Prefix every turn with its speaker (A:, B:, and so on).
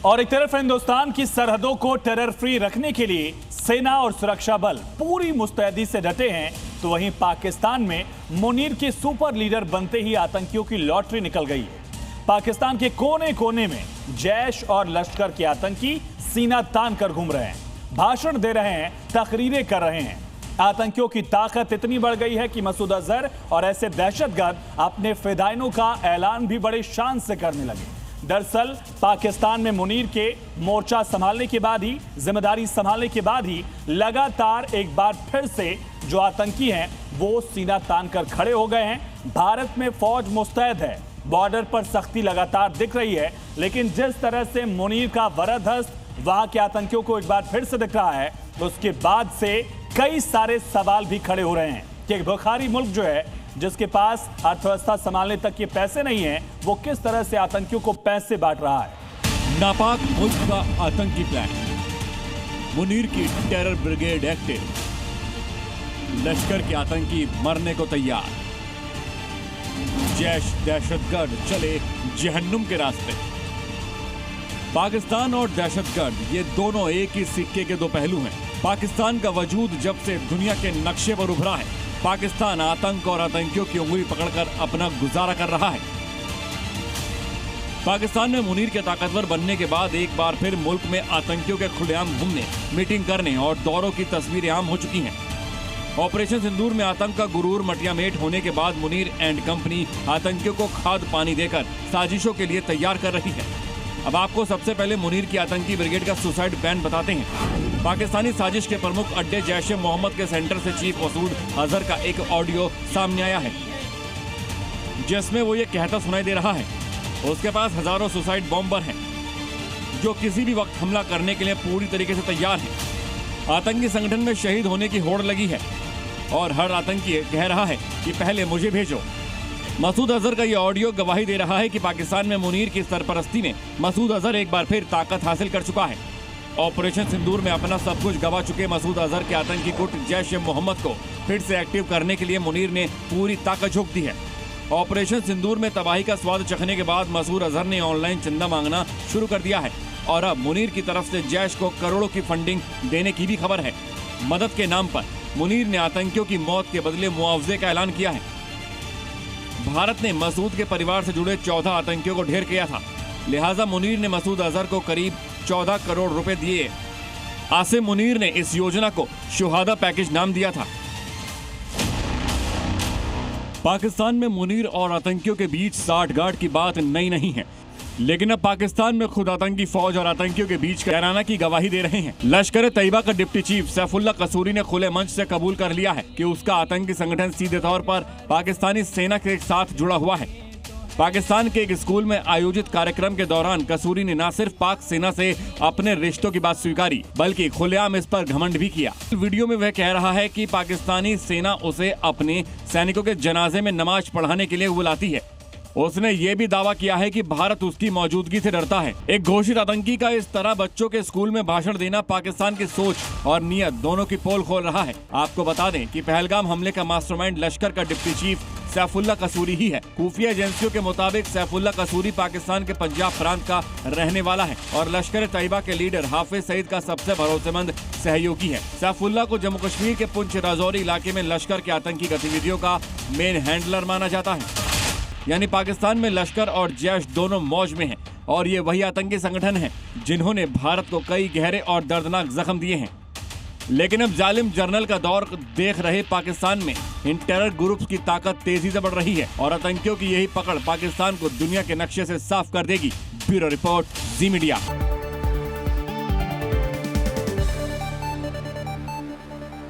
A: और एक तरफ हिंदुस्तान की सरहदों को टेरर फ्री रखने के लिए सेना और सुरक्षा बल पूरी मुस्तैदी से डटे हैं, तो वहीं पाकिस्तान में मुनीर के सुपर लीडर बनते ही आतंकियों की लॉटरी निकल गई है। पाकिस्तान के कोने कोने में जैश और लश्कर के आतंकी सीना तान कर घूम रहे हैं, भाषण दे रहे हैं, तकरीरें कर रहे हैं। आतंकियों की ताकत इतनी बढ़ गई है कि मसूद अजहर और ऐसे दहशतगर्द अपने फिदाइनों का ऐलान भी बड़े शान से करने लगे। दरअसल पाकिस्तान में मुनीर के मोर्चा संभालने के बाद ही, जिम्मेदारी संभालने के बाद ही लगातार एक बार फिर से जो आतंकी हैं वो सीना तान कर खड़े हो गए हैं। भारत में फौज मुस्तैद है, बॉर्डर पर सख्ती लगातार दिख रही है, लेकिन जिस तरह से मुनीर का वरदहस्त वहां के आतंकियों को एक बार फिर से दिख रहा है, तो उसके बाद से कई सारे सवाल भी खड़े हो रहे हैं कि एक भिखारी मुल्क जो है, जिसके पास अर्थव्यवस्था संभालने तक के पैसे नहीं है, वो किस तरह से आतंकियों को पैसे बांट रहा है।
B: नापाक मुल्क का आतंकी प्लान, मुनीर की टेरर ब्रिगेड एक्टिव, लश्कर के आतंकी मरने को तैयार, जैश दहशतगर्द चले जहन्नुम के रास्ते। पाकिस्तान और दहशतगर्द ये दोनों एक ही सिक्के के दो पहलू हैं। पाकिस्तान का वजूद जब से दुनिया के नक्शे पर उभरा है, पाकिस्तान आतंक और आतंकियों की उंगली पकड़कर अपना गुजारा कर रहा है। पाकिस्तान में मुनीर के ताकतवर बनने के बाद एक बार फिर मुल्क में आतंकियों के खुलेआम घूमने, मीटिंग करने और दौरों की तस्वीरें आम हो चुकी हैं। ऑपरेशन सिंदूर में आतंक का गुरूर मटियामेट होने के बाद मुनीर एंड कंपनी आतंकियों को खाद पानी देकर साजिशों के लिए तैयार कर रही है। अब आपको सबसे पहले मुनीर की आतंकी ब्रिगेड का सुसाइड प्लान बताते हैं। पाकिस्तानी साजिश के प्रमुख अड्डे जैश ए मोहम्मद के सेंटर से चीफ मसूद अजहर का एक ऑडियो सामने आया है, जिसमें वो ये कहता सुनाई दे रहा है उसके पास हजारों सुसाइड बॉम्बर हैं जो किसी भी वक्त हमला करने के लिए पूरी तरीके से तैयार हैं। आतंकी संगठन में शहीद होने की होड़ लगी है और हर आतंकी कह रहा है कि पहले मुझे भेजो। मसूद अजहर का ये ऑडियो गवाही दे रहा है कि पाकिस्तान में मुनीर की सरपरस्ती में मसूद अजहर एक बार फिर ताकत हासिल कर चुका है। ऑपरेशन सिंदूर में अपना सब कुछ गवा चुके मसूद अजहर के आतंकी गुट जैश ए मोहम्मद को फिर से एक्टिव करने के लिए मुनीर ने पूरी ताकत झोंक दी है। ऑपरेशन सिंदूर में तबाही का स्वाद चखने के बाद मसूद अजहर ने ऑनलाइन चंदा मांगना शुरू कर दिया है और अब मुनीर की तरफ से जैश को करोड़ों की फंडिंग देने की भी खबर है। मदद के नाम पर मुनीर ने आतंकियों की मौत के बदले मुआवजे का ऐलान किया है। भारत ने मसूद के परिवार से जुड़े 14 आतंकियों को ढेर किया था, लिहाजा मुनीर ने मसूद अजहर को करीब 14 करोड़ रुपए दिए। आसिम मुनीर ने इस योजना को शुहादा पैकेज नाम दिया था। पाकिस्तान में मुनीर और आतंकियों के बीच साठगांठ की बात नई नहीं है, लेकिन अब पाकिस्तान में खुद आतंकी फौज और आतंकियों के बीच कैराना की गवाही दे रहे हैं। लश्कर तैयबा का डिप्टी चीफ सैफुल्लाह कसूरी ने खुले मंच से कबूल कर लिया है कि उसका आतंकी संगठन सीधे तौर पर पाकिस्तानी सेना के साथ जुड़ा हुआ है। पाकिस्तान के एक स्कूल में आयोजित कार्यक्रम के दौरान कसूरी ने न सिर्फ पाक सेना से अपने रिश्तों की बात स्वीकारी, बल्कि खुलेआम इस पर घमंड भी किया। वीडियो में वह कह रहा है कि पाकिस्तानी सेना उसे अपने सैनिकों के जनाजे में नमाज पढ़ाने के लिए बुलाती है। उसने ये भी दावा किया है कि भारत उसकी मौजूदगी से डरता है। एक घोषित आतंकी का इस तरह बच्चों के स्कूल में भाषण देना पाकिस्तान की सोच और नीयत दोनों की पोल खोल रहा है। आपको बता दें कि पहलगाम हमले का मास्टरमाइंड लश्कर का डिप्टी चीफ सैफुल्लाह कसूरी ही है। खुफिया एजेंसियों के मुताबिक सैफुल्लाह कसूरी पाकिस्तान के पंजाब प्रांत का रहने वाला है और लश्कर तैयबा के लीडर हाफिज सईद का सबसे भरोसेमंद सहयोगी है। सैफुल्लाह को जम्मू कश्मीर के पुंछ राजौरी इलाके में लश्कर के आतंकी गतिविधियों का मेन हैंडलर माना जाता है। यानी पाकिस्तान में लश्कर और जैश दोनों मौज में हैं और ये वही आतंकी संगठन हैं जिन्होंने भारत को कई गहरे और दर्दनाक जख्म दिए हैं। लेकिन अब जालिम जर्नल का दौर देख रहे पाकिस्तान में इन टेरर ग्रुप्स की ताकत तेजी से बढ़ रही है और आतंकियों की यही पकड़ पाकिस्तान को दुनिया के नक्शे से साफ कर देगी। ब्यूरो रिपोर्ट, जी मीडिया।